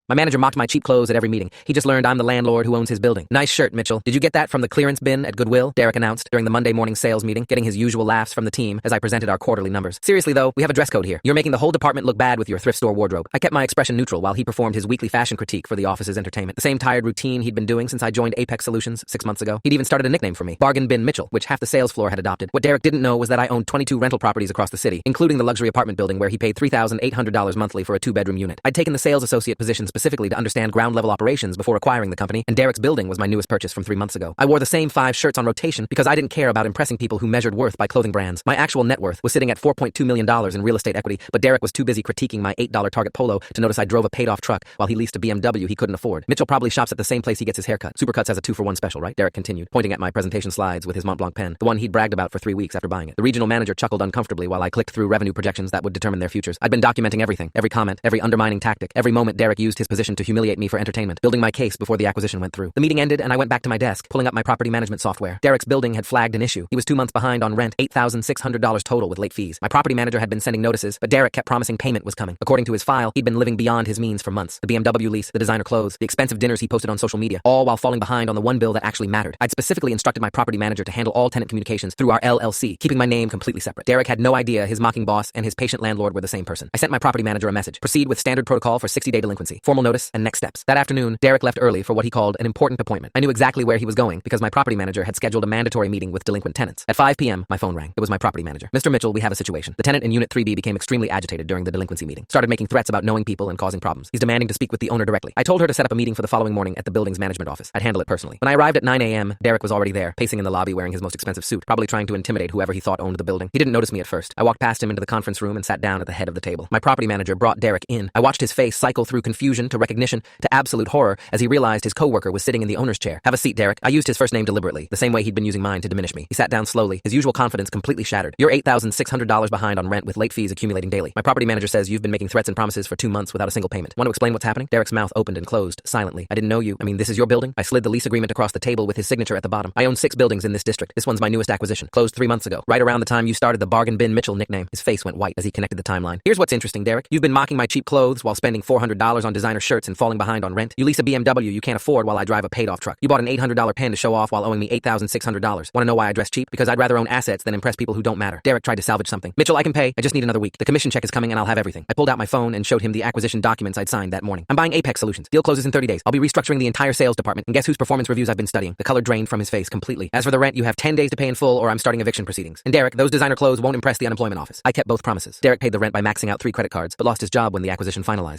My manager mocked my cheap clothes at every meeting. He just learned I'm the landlord who owns his building. Nice shirt, Mitchell. Did you get that from the clearance bin at Goodwill? Derek announced during the Monday morning sales meeting, getting his usual laughs from the team as I presented our quarterly numbers. Seriously though, we have a dress code here. You're making the whole department look bad with your thrift store wardrobe. I kept my expression neutral while he performed his weekly fashion critique for the office's entertainment. The same tired routine he'd been doing since I joined Apex Solutions 6 months ago. He'd even started a nickname for me, Bargain Bin Mitchell, which half the sales floor had adopted. What Derek didn't know was that I owned 22 rental properties across the city, including the luxury apartment building where he paid $3,800 monthly for a 2-bedroom unit. I'd taken the sales associate position specifically to understand ground-level operations before acquiring the company, and Derek's building was my newest purchase from 3 months ago. I wore the same 5 shirts on rotation because I didn't care about impressing people who measured worth by clothing brands. My actual net worth was sitting at $4.2 million in real estate equity, but Derek was too busy critiquing my $8 Target Polo to notice I drove a paid-off truck while he leased a BMW he couldn't afford. Mitchell probably shops at the same place he gets his haircut. Supercuts has a 2-for-1 special, right? Derek continued, pointing at my presentation slides with his Mont Blanc pen, the one he'd bragged about for 3 weeks after buying it. The regional manager chuckled uncomfortably while I clicked through revenue projections that would determine their futures. I'd been documenting everything, every comment, every undermining tactic, every moment Derek used his position to humiliate me for entertainment, building my case before the acquisition went through. The meeting ended and I went back to my desk, pulling up my property management software. Derek's building had flagged an issue. He was 2 months behind on rent, $8,600 total with late fees. My property manager had been sending notices, but Derek kept promising payment was coming. According to his file, he'd been living beyond his means for months. The BMW lease, the designer clothes, the expensive dinners he posted on social media, all while falling behind on the one bill that actually mattered. I'd specifically instructed my property manager to handle all tenant communications through our LLC, keeping my name completely separate. Derek had no idea his mocking boss and his patient landlord were the same person. I sent my property manager a message. Proceed with standard protocol for 60-day delinquency, formal notice, and next steps. That afternoon, Derek left early for what he called an important appointment. I knew exactly where he was going because my property manager had scheduled a mandatory meeting with delinquent tenants. At 5 p.m., my phone rang. It was my property manager. Mr. Mitchell, we have a situation. The tenant in Unit 3B became extremely agitated during the delinquency meeting. Started making threats about knowing people and causing problems. He's demanding to speak with the owner directly. I told her to set up a meeting for the following morning at the building's management office. I'd handle it personally. When I arrived at 9 a.m., Derek was already there, pacing in the lobby wearing his most expensive suit, probably trying to intimidate whoever he thought owned the building. He didn't notice me at first. I walked past him into the conference room and sat down at the head of the table. My property manager brought Derek in. I watched his face cycle through confusion to recognition to absolute horror as he realized his coworker was sitting in the owner's chair. Have a seat, Derek. I used his first name deliberately, the same way he'd been using mine to diminish me. He sat down slowly, his usual confidence completely shattered. You're $8,600 behind on rent with late fees accumulating daily. My property manager says you've been making threats and promises for 2 months without a single payment. Want to explain what's happening? Derek's mouth opened and closed silently. I didn't know you. I mean, this is your building? I slid the lease agreement across the table with his signature at the bottom. I own 6 buildings in this district. This one's my newest acquisition. Closed 3 months ago, right around the time you started the Bargain Bin Mitchell nickname. His face went white as he connected the timeline. Here's what's interesting, Derek. You've been mocking my cheap clothes while spending $400 on designer shirts and falling behind on rent. You lease a BMW you can't afford while I drive a paid-off truck. You bought an $800 pen to show off while owing me $8,600. Want to know why I dress cheap? Because I'd rather own assets than impress people who don't matter. Derek tried to salvage something. Mitchell, I can pay. I just need another week. The commission check is coming and I'll have everything. I pulled out my phone and showed him the acquisition documents I'd signed that morning. I'm buying Apex Solutions. Deal closes in 30 days. I'll be restructuring the entire sales department, and guess whose performance reviews I've been studying? The color drained from his face completely. As for the rent, you have 10 days to pay in full or I'm starting eviction proceedings. And Derek, those designer clothes won't impress the unemployment office. I kept both promises. Derek paid the rent by maxing out 3 credit cards, but lost his job when the acquisition finalized.